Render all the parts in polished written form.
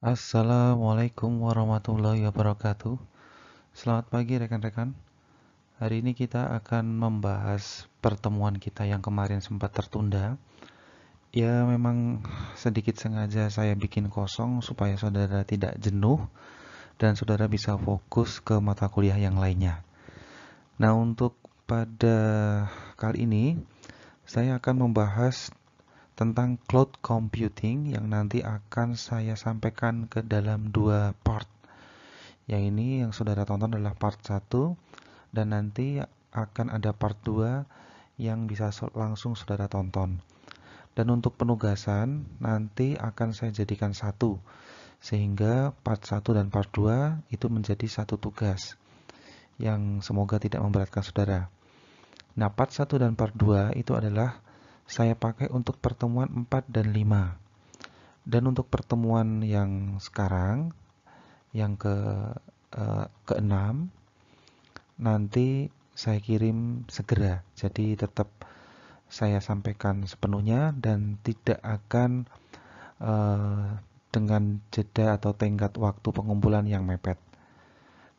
Assalamualaikum warahmatullahi wabarakatuh. Selamat pagi rekan-rekan. Hari ini kita akan membahas pertemuan kita yang kemarin sempat tertunda. Ya, memang sedikit sengaja saya bikin kosong supaya saudara tidak jenuh dan saudara bisa fokus ke mata kuliah yang lainnya. Nah, untuk pada kali ini saya akan membahas tentang cloud computing yang nanti akan saya sampaikan ke dalam dua part. Yang ini yang saudara tonton adalah part 1 dan nanti akan ada part 2 yang bisa langsung saudara tonton. Dan untuk penugasan nanti akan saya jadikan satu sehingga part 1 dan part 2 itu menjadi satu tugas yang semoga tidak memberatkan saudara. Nah, part 1 dan part 2 itu adalah saya pakai untuk pertemuan 4 dan 5. Dan untuk pertemuan yang sekarang yang keenam nanti saya kirim segera. Jadi tetap saya sampaikan sepenuhnya dan tidak akan dengan jeda atau tenggat waktu pengumpulan yang mepet.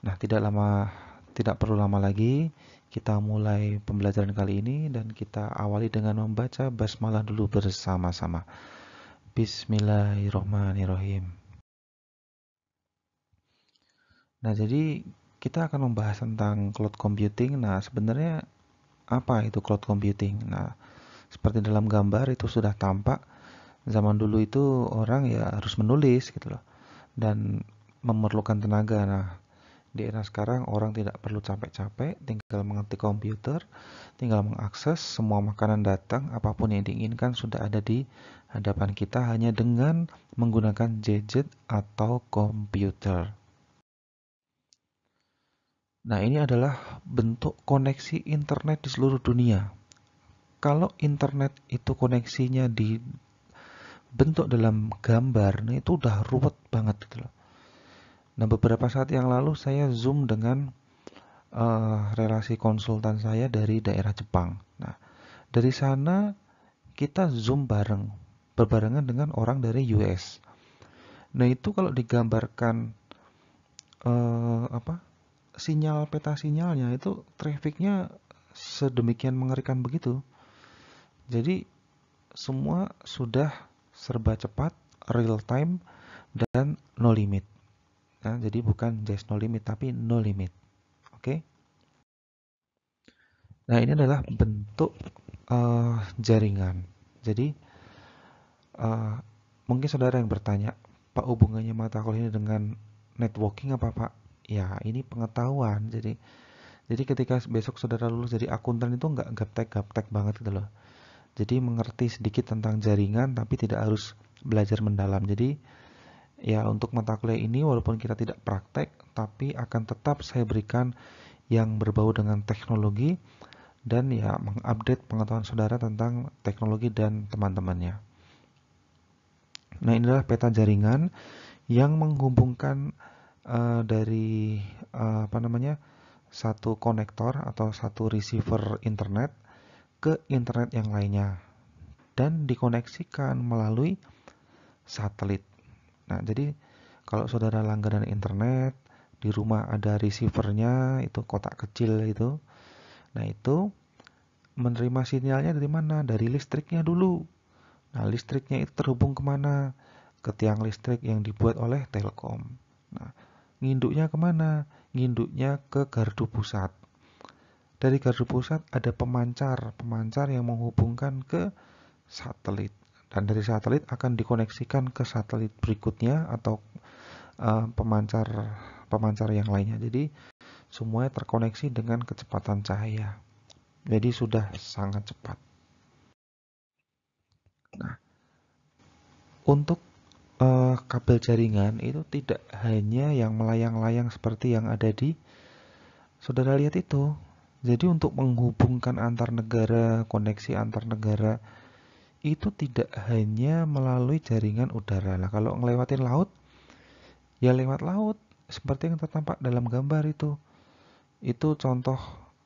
Nah, tidak perlu lama lagi. Kita mulai pembelajaran kali ini dan kita awali dengan membaca basmalah dulu bersama-sama. Bismillahirrohmanirrohim. Nah, jadi kita akan membahas tentang cloud computing. Nah, sebenarnya apa itu cloud computing? Nah, seperti dalam gambar itu sudah tampak, zaman dulu itu orang ya harus menulis gitu loh dan memerlukan tenaga. Nah, di era sekarang orang tidak perlu capek-capek, tinggal mengetik komputer, tinggal mengakses semua makanan datang, apapun yang diinginkan sudah ada di hadapan kita hanya dengan menggunakan gadget atau komputer. Nah, ini adalah bentuk koneksi internet di seluruh dunia. Kalau internet itu koneksinya dibentuk dalam gambar, nah itu udah ruwet banget gitu loh. Nah, beberapa saat yang lalu saya Zoom dengan relasi konsultan saya dari daerah Jepang. Nah, dari sana kita Zoom bareng, berbarengan dengan orang dari US. Nah, itu kalau digambarkan apa sinyal peta sinyalnya itu trafficnya sedemikian mengerikan begitu. Jadi semua sudah serba cepat, real time, dan no limit. Nah, jadi bukan just no limit, tapi no limit. Oke? Nah, ini adalah bentuk jaringan. Jadi, uh, mungkin saudara yang bertanya, Pak, hubungannya mata kuliah ini dengan networking apa, Pak? Ya, ini pengetahuan. Jadi ketika besok saudara lulus jadi akuntan itu nggak gaptek-gaptek banget gitu loh. Jadi mengerti sedikit tentang jaringan tapi tidak harus belajar mendalam. Jadi ya untuk mata kuliah ini walaupun kita tidak praktek tapi akan tetap saya berikan yang berbau dengan teknologi dan ya mengupdate pengetahuan saudara tentang teknologi dan teman-temannya. Nah, inilah peta jaringan yang menghubungkan dari apa namanya satu konektor atau satu receiver internet ke internet yang lainnya dan dikoneksikan melalui satelit. Nah, jadi kalau saudara langganan internet, di rumah ada receivernya, itu kotak kecil itu. Nah, itu menerima sinyalnya dari mana? Dari listriknya dulu. Nah, listriknya itu terhubung kemana? Ke tiang listrik yang dibuat oleh Telkom. Nah, nginduknya kemana? Nginduknya ke gardu pusat. Dari gardu pusat ada pemancar yang menghubungkan ke satelit. Dan dari satelit akan dikoneksikan ke satelit berikutnya atau pemancar yang lainnya. Jadi semuanya terkoneksi dengan kecepatan cahaya. Jadi sudah sangat cepat. Nah, untuk kabel jaringan itu tidak hanya yang melayang-layang seperti yang ada di saudara lihat itu. Jadi untuk menghubungkan antar negara, koneksi antar negara itu tidak hanya melalui jaringan udara. Nah, kalau ngelewatin laut, ya lewat laut seperti yang tertampak dalam gambar itu. Itu contoh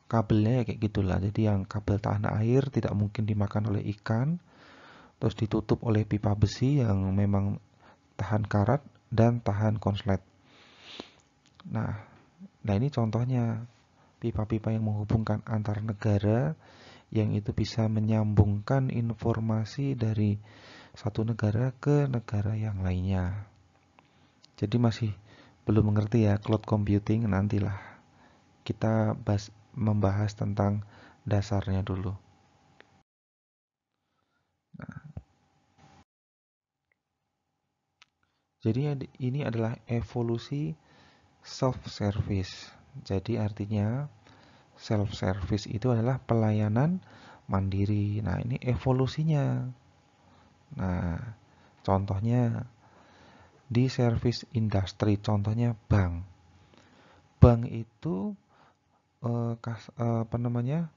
kabelnya ya kayak gitulah. Jadi yang kabel tahan air tidak mungkin dimakan oleh ikan, terus ditutup oleh pipa besi yang memang tahan karat dan tahan konslet. Nah, ini contohnya pipa-pipa yang menghubungkan antar negara, yang itu bisa menyambungkan informasi dari satu negara ke negara yang lainnya. Jadi masih belum mengerti ya cloud computing, nantilah kita membahas tentang dasarnya dulu. Nah, jadi ini adalah evolusi self-service. Jadi artinya self-service itu adalah pelayanan mandiri. Nah, ini evolusinya. Nah, contohnya di service industry, contohnya bank. Bank itu apa namanya?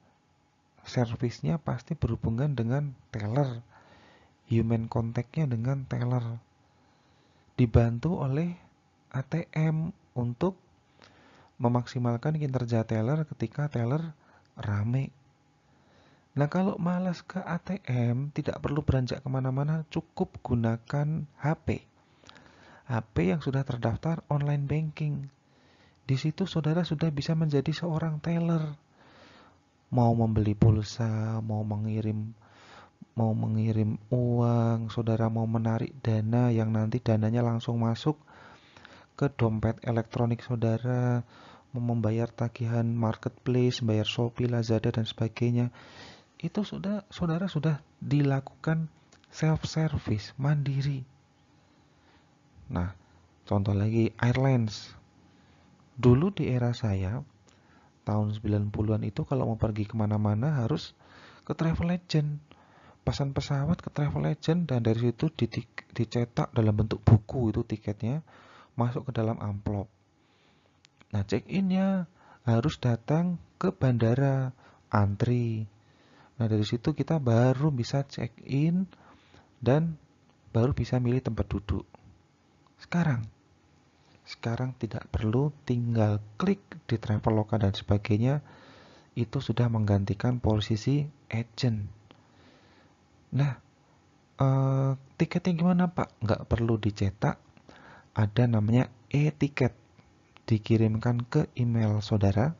Servisnya pasti berhubungan dengan teller. Human contact-nya dengan teller. Dibantu oleh ATM untuk memaksimalkan kinerja teller ketika teller rame. Nah, kalau malas ke ATM, tidak perlu beranjak kemana-mana, cukup gunakan HP. HP yang sudah terdaftar online banking. Di situ saudara sudah bisa menjadi seorang teller. Mau membeli pulsa, mau mengirim uang, saudara mau menarik dana yang nanti dananya langsung masuk ke dompet elektronik saudara, mau membayar tagihan marketplace, bayar Shopee, Lazada dan sebagainya. Itu saudara sudah dilakukan self-service, mandiri. Nah, contoh lagi airlines. Dulu di era saya, tahun 90-an itu kalau mau pergi kemana-mana harus ke travel agent. Pesan pesawat ke travel agent dan dari situ dicetak dalam bentuk buku itu tiketnya, masuk ke dalam amplop. Nah, check-innya harus datang ke bandara, antri. Nah, dari situ kita baru bisa check-in dan baru bisa milih tempat duduk. Sekarang tidak perlu, tinggal klik di Traveloka dan sebagainya, itu sudah menggantikan posisi agent. Nah, tiketnya gimana Pak? Nggak perlu dicetak, ada namanya e-tiket, dikirimkan ke email saudara.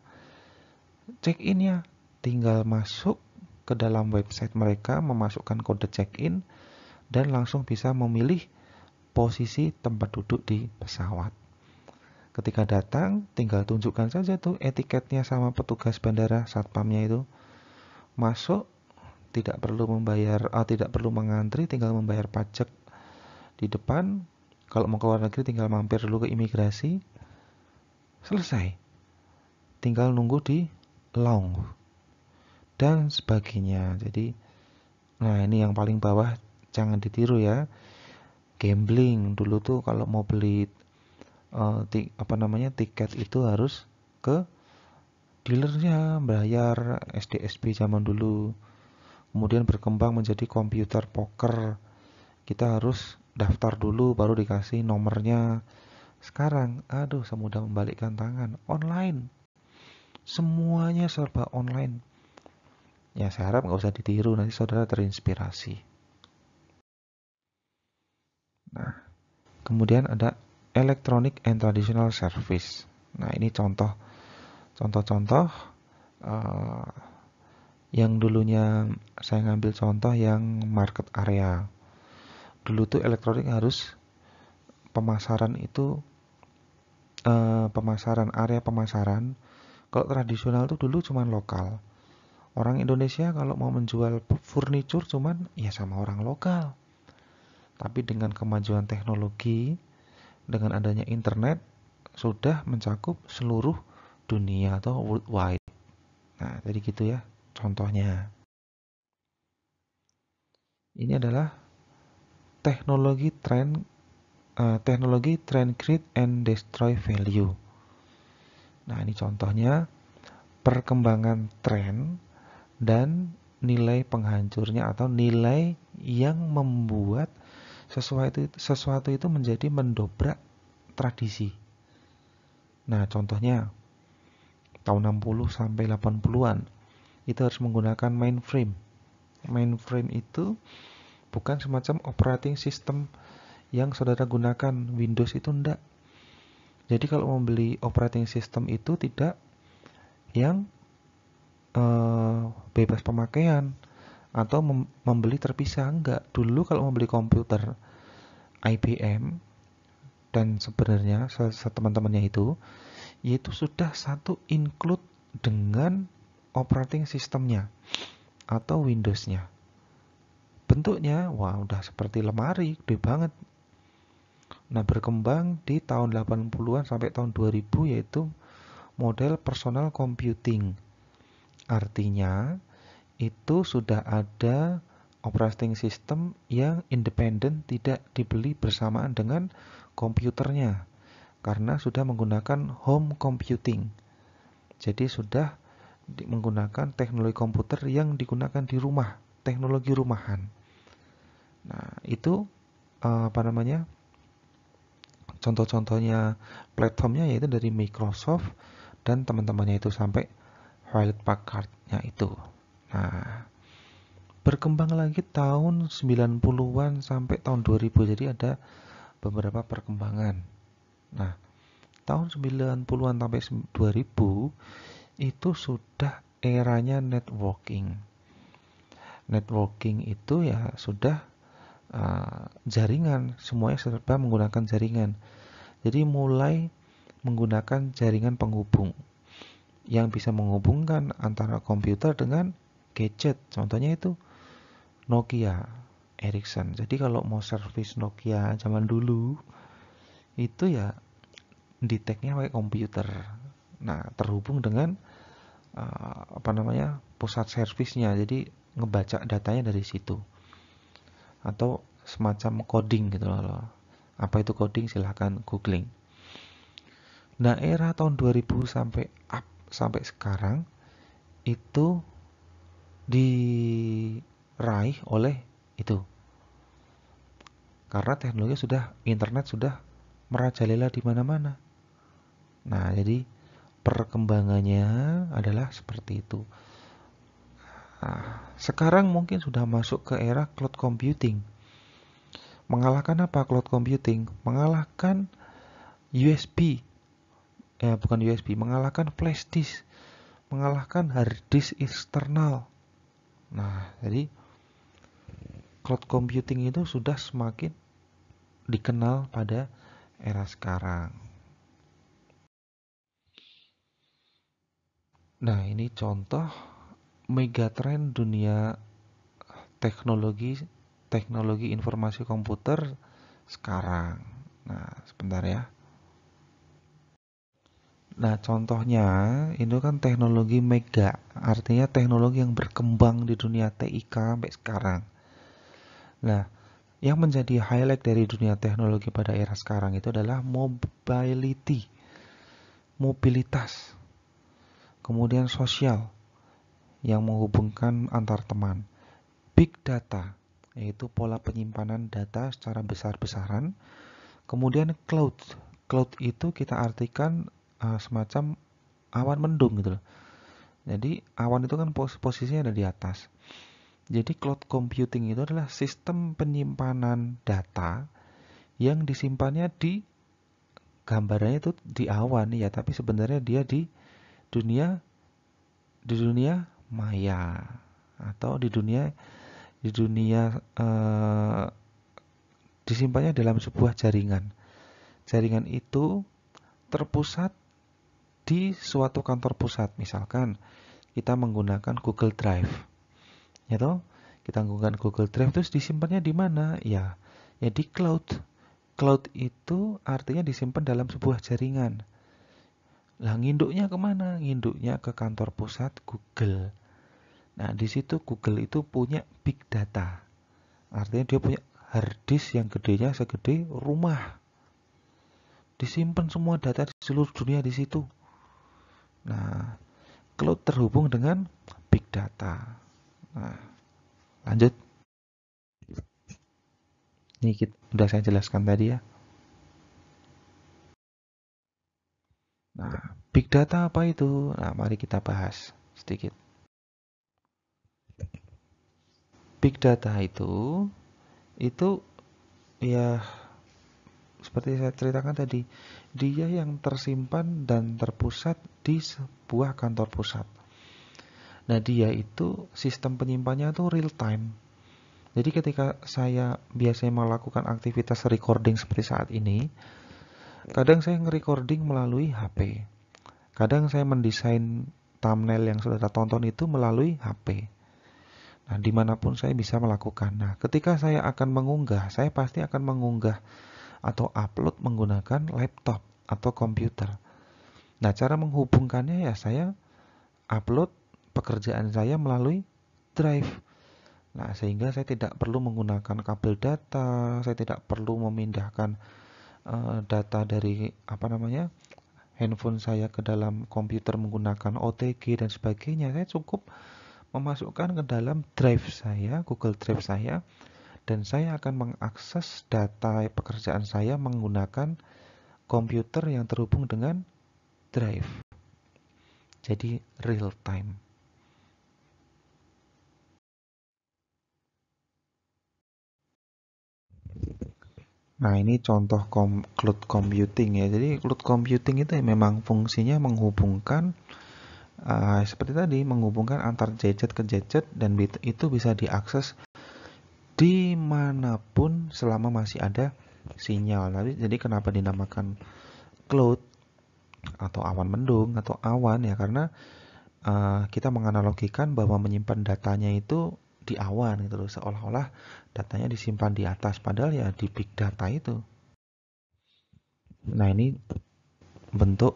Check-innya tinggal masuk ke dalam website mereka, memasukkan kode check-in, dan langsung bisa memilih posisi tempat duduk di pesawat. Ketika datang, tinggal tunjukkan saja tuh etiketnya sama petugas bandara, satpamnya itu. Masuk, tidak perlu tidak perlu mengantri, tinggal membayar pajak di depan. Kalau mau ke luar negeri, tinggal mampir dulu ke imigrasi. Selesai. Tinggal nunggu di lounge dan sebagainya. Jadi, nah ini yang paling bawah, jangan ditiru ya. Gambling dulu tuh kalau mau beli tiket itu harus ke dealernya, bayar SDSB zaman dulu. Kemudian berkembang menjadi komputer poker. Kita harus daftar dulu baru dikasih nomornya. Sekarang, aduh, semudah membalikkan tangan. Online. Semuanya serba online. Ya, saya harap nggak usah ditiru, nanti saudara terinspirasi. Nah, kemudian ada electronic and traditional service. Nah, ini contoh-contoh yang dulunya saya ngambil contoh yang market area. Dulu tuh elektronik harus pemasaran itu area pemasaran. Kalau tradisional tuh dulu cuman lokal. Orang Indonesia kalau mau menjual furniture cuman ya sama orang lokal. Tapi dengan kemajuan teknologi, dengan adanya internet, sudah mencakup seluruh dunia atau worldwide. Nah, jadi gitu ya contohnya. Ini adalah teknologi trend create and destroy value. Nah, ini contohnya perkembangan tren dan nilai penghancurnya atau nilai yang membuat sesuatu itu menjadi mendobrak tradisi. Nah, contohnya tahun 60 sampai 80-an itu harus menggunakan mainframe. Mainframe itu bukan semacam operating system yang saudara gunakan. Windows itu enggak. Jadi kalau membeli operating system itu tidak yang bebas pemakaian atau membeli terpisah, enggak. Dulu kalau membeli komputer IBM dan sebenarnya teman-temannya itu, yaitu sudah satu include dengan operating systemnya atau Windowsnya. Bentuknya, wah udah seperti lemari, gede banget. Nah, berkembang di tahun 80-an sampai tahun 2000 yaitu model personal computing. Artinya, itu sudah ada operating system yang independen, tidak dibeli bersamaan dengan komputernya. Karena sudah menggunakan home computing. Jadi sudah menggunakan teknologi komputer yang digunakan di rumah, teknologi rumahan. Nah, itu apa namanya? Contoh-contohnya platformnya yaitu dari Microsoft dan teman-temannya itu sampai Hewlett Packard-nya itu. Nah, berkembang lagi tahun 90-an sampai tahun 2000. Jadi ada beberapa perkembangan. Nah, tahun 90-an sampai 2000 itu sudah eranya networking. Networking itu ya sudah jaringan, semuanya serba menggunakan jaringan. Jadi mulai menggunakan jaringan penghubung yang bisa menghubungkan antara komputer dengan gadget. Contohnya itu Nokia, Ericsson. Jadi kalau mau servis Nokia zaman dulu itu ya di-tag-nya pakai komputer. Nah, terhubung dengan apa namanya? Pusat servisnya. Jadi ngebaca datanya dari situ. Atau semacam coding gitu loh. Apa itu coding? Silahkan googling. Nah, era tahun 2000 sampai sekarang itu diraih oleh itu. Karena teknologi internet sudah merajalela di mana-mana. Nah, jadi perkembangannya adalah seperti itu. Nah, sekarang mungkin sudah masuk ke era cloud computing. Mengalahkan apa cloud computing? Mengalahkan USB. Bukan USB, mengalahkan flash disk, mengalahkan hard disk eksternal. Nah, jadi cloud computing itu sudah semakin dikenal pada era sekarang. Nah, ini contoh megatrend dunia teknologi teknologi informasi komputer sekarang. Nah, sebentar ya. Nah, contohnya itu kan teknologi mega, artinya teknologi yang berkembang di dunia TIK sampai sekarang. Nah, yang menjadi highlight dari dunia teknologi pada era sekarang itu adalah mobilitas, kemudian sosial yang menghubungkan antar teman, big data, yaitu pola penyimpanan data secara besar-besaran, kemudian cloud. Cloud itu kita artikan semacam awan mendung gitu loh. Jadi awan itu kan posisinya ada di atas. Jadi cloud computing itu adalah sistem penyimpanan data yang disimpannya di gambarannya itu di awan ya, tapi sebenarnya dia dunia di dunia maya atau di dunia disimpannya dalam sebuah jaringan. Jaringan itu terpusat di suatu kantor pusat. Misalkan kita menggunakan Google Drive. Ya toh? Kita menggunakan Google Drive terus disimpannya di mana? Ya di cloud. Cloud itu artinya disimpan dalam sebuah jaringan. Lah nginduknya kemana? Nginduknya ke kantor pusat Google. Nah, di situ Google itu punya big data. Artinya dia punya hard disk yang gedenya segede rumah. Disimpan semua data di seluruh dunia di situ. Nah, cloud terhubung dengan big data. Nah, lanjut. Ini udah saya jelaskan tadi ya. Nah, big data apa itu? Nah, mari kita bahas sedikit. Big data itu ya seperti saya ceritakan tadi, dia yang tersimpan dan terpusat di sebuah kantor pusat. Nah, dia itu sistem penyimpannya itu real time. Jadi ketika saya biasanya melakukan aktivitas recording seperti saat ini, kadang saya nge-recording melalui HP. Kadang saya mendesain thumbnail yang saudara tonton itu melalui HP. Nah, dimanapun saya bisa melakukan. Nah, ketika saya akan mengunggah, saya pasti akan mengunggah atau upload menggunakan laptop atau komputer. Nah, cara menghubungkannya ya saya upload pekerjaan saya melalui drive. Nah, sehingga saya tidak perlu menggunakan kabel data, saya tidak perlu memindahkan data dari handphone saya ke dalam komputer menggunakan OTG dan sebagainya. Saya cukup memasukkan ke dalam drive saya, Google Drive saya, dan saya akan mengakses data pekerjaan saya menggunakan komputer yang terhubung dengan drive. Jadi real time. Nah, ini contoh cloud computing ya. Jadi cloud computing itu memang fungsinya menghubungkan seperti tadi, menghubungkan antar gadget ke gadget, dan itu bisa diakses dimanapun selama masih ada sinyal. Jadi kenapa dinamakan cloud atau awan mendung atau awan ya, karena kita menganalogikan bahwa menyimpan datanya itu di awan gitu loh, seolah-olah datanya disimpan di atas, padahal ya di big data itu. Nah, ini bentuk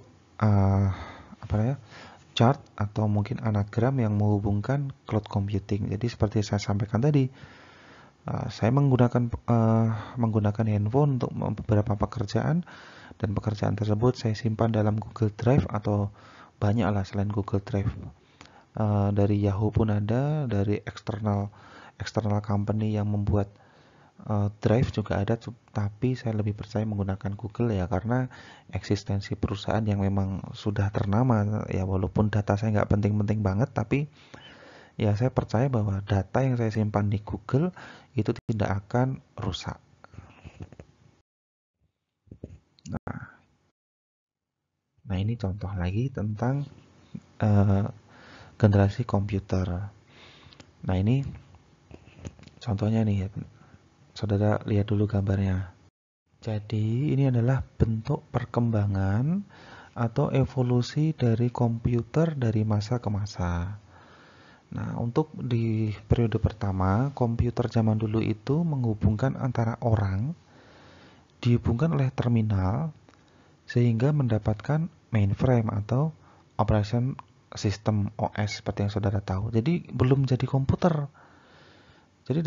chart atau mungkin anagram yang menghubungkan cloud computing. Jadi seperti saya sampaikan tadi, saya menggunakan handphone untuk beberapa pekerjaan, dan pekerjaan tersebut saya simpan dalam Google Drive atau banyaklah selain Google Drive. Dari Yahoo pun ada, dari external company yang membuat Drive juga ada, tapi saya lebih percaya menggunakan Google ya, karena eksistensi perusahaan yang memang sudah ternama ya, walaupun data saya nggak penting-penting banget, tapi ya saya percaya bahwa data yang saya simpan di Google itu tidak akan rusak. Nah, ini contoh lagi tentang generasi komputer. Nah, ini contohnya nih ya. Saudara lihat dulu gambarnya. Jadi ini adalah bentuk perkembangan atau evolusi dari komputer dari masa ke masa. Nah, untuk di periode pertama, komputer zaman dulu itu menghubungkan antara orang, dihubungkan oleh terminal, sehingga mendapatkan mainframe atau operation system OS seperti yang saudara tahu. Jadi belum jadi komputer. Jadi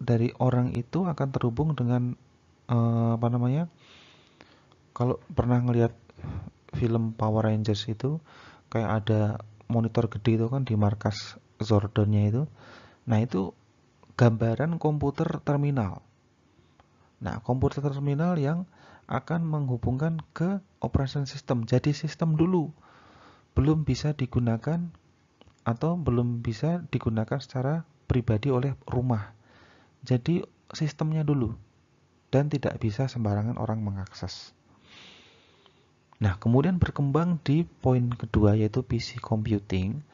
dari orang itu akan terhubung dengan kalau pernah ngelihat film Power Rangers itu kayak ada monitor gede itu kan di markas Zordonnya itu. Nah, itu gambaran komputer terminal. Nah, komputer terminal yang akan menghubungkan ke operation system. Jadi sistem dulu belum bisa digunakan atau belum bisa digunakan secara pribadi oleh rumah. Jadi sistemnya dulu dan tidak bisa sembarangan orang mengakses. Nah, kemudian berkembang di poin kedua yaitu PC computing.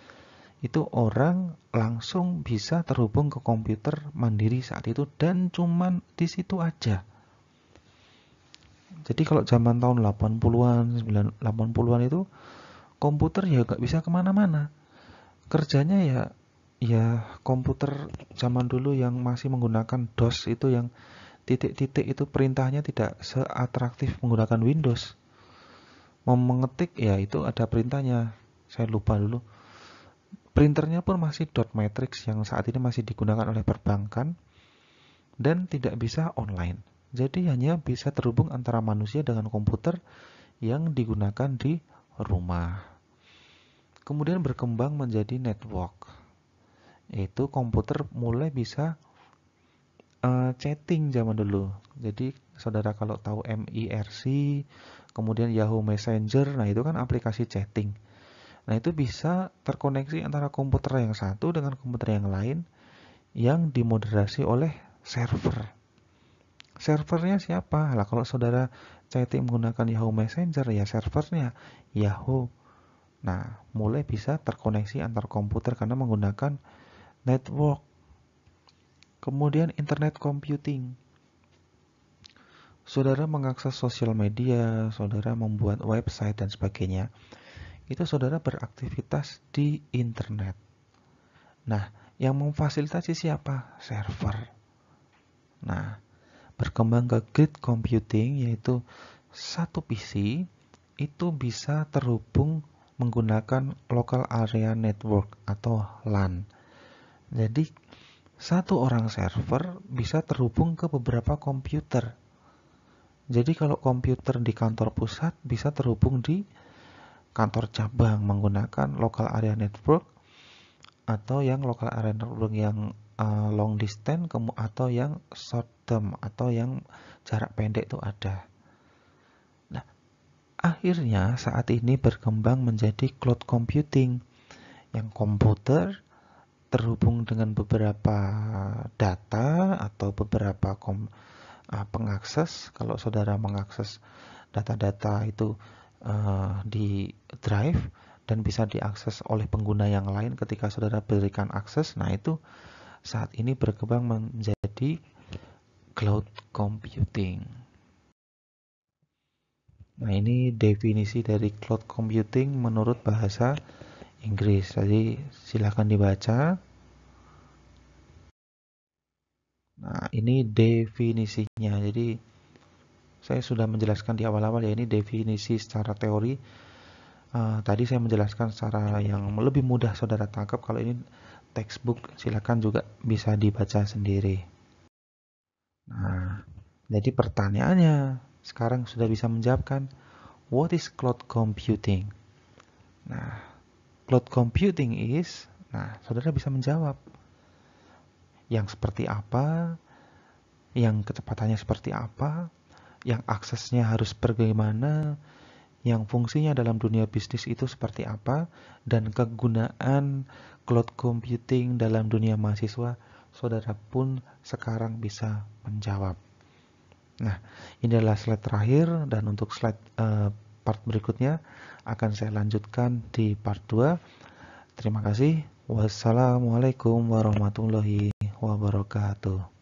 Itu orang langsung bisa terhubung ke komputer mandiri saat itu dan cuman di situ aja. Jadi kalau zaman tahun 80-an, 80-an itu komputer ya gak bisa kemana-mana. Kerjanya ya komputer zaman dulu yang masih menggunakan DOS itu, yang titik-titik itu perintahnya tidak seatraktif menggunakan Windows. Mau mengetik ya itu ada perintahnya, saya lupa dulu. Printernya pun masih dot matrix yang saat ini masih digunakan oleh perbankan dan tidak bisa online. Jadi hanya bisa terhubung antara manusia dengan komputer yang digunakan di rumah. Kemudian berkembang menjadi network, yaitu komputer mulai bisa chatting zaman dulu. Jadi saudara kalau tahu MIRC, kemudian Yahoo Messenger, nah itu kan aplikasi chatting. Nah, itu bisa terkoneksi antara komputer yang satu dengan komputer yang lain yang dimoderasi oleh server. Servernya siapa? Lah kalau saudara chatting menggunakan Yahoo Messenger, ya servernya Yahoo. Nah, mulai bisa terkoneksi antar komputer karena menggunakan network. Kemudian internet computing. Saudara mengakses sosial media, saudara membuat website dan sebagainya. Itu saudara beraktivitas di internet. Nah, yang memfasilitasi siapa? Server. Nah, berkembang ke grid computing, yaitu satu PC itu bisa terhubung menggunakan local area network atau LAN. Jadi satu orang server bisa terhubung ke beberapa komputer. Jadi kalau komputer di kantor pusat bisa terhubung di kantor cabang menggunakan local area network, atau yang local area network yang long distance, atau yang short term atau yang jarak pendek itu ada. Nah, akhirnya saat ini berkembang menjadi cloud computing yang komputer terhubung dengan beberapa data atau beberapa pengakses. Kalau saudara mengakses data-data itu di drive dan bisa diakses oleh pengguna yang lain ketika saudara berikan akses. Nah, itu saat ini berkembang menjadi cloud computing. Nah, ini definisi dari cloud computing menurut bahasa Inggris. Jadi silakan dibaca. Nah, ini definisinya. Jadi saya sudah menjelaskan di awal-awal ya, ini definisi secara teori. Tadi saya menjelaskan secara yang lebih mudah saudara tangkap. Kalau ini textbook, silakan juga bisa dibaca sendiri. Nah, jadi pertanyaannya sekarang sudah bisa menjawabkan, what is cloud computing? Nah, cloud computing is, nah saudara bisa menjawab yang seperti apa, yang kecepatannya seperti apa, yang aksesnya harus bagaimana, yang fungsinya dalam dunia bisnis itu seperti apa, dan kegunaan cloud computing dalam dunia mahasiswa, saudara pun sekarang bisa menjawab. Nah, ini adalah slide terakhir, dan untuk slide part berikutnya akan saya lanjutkan di part 2. Terima kasih. Wassalamualaikum warahmatullahi wabarakatuh.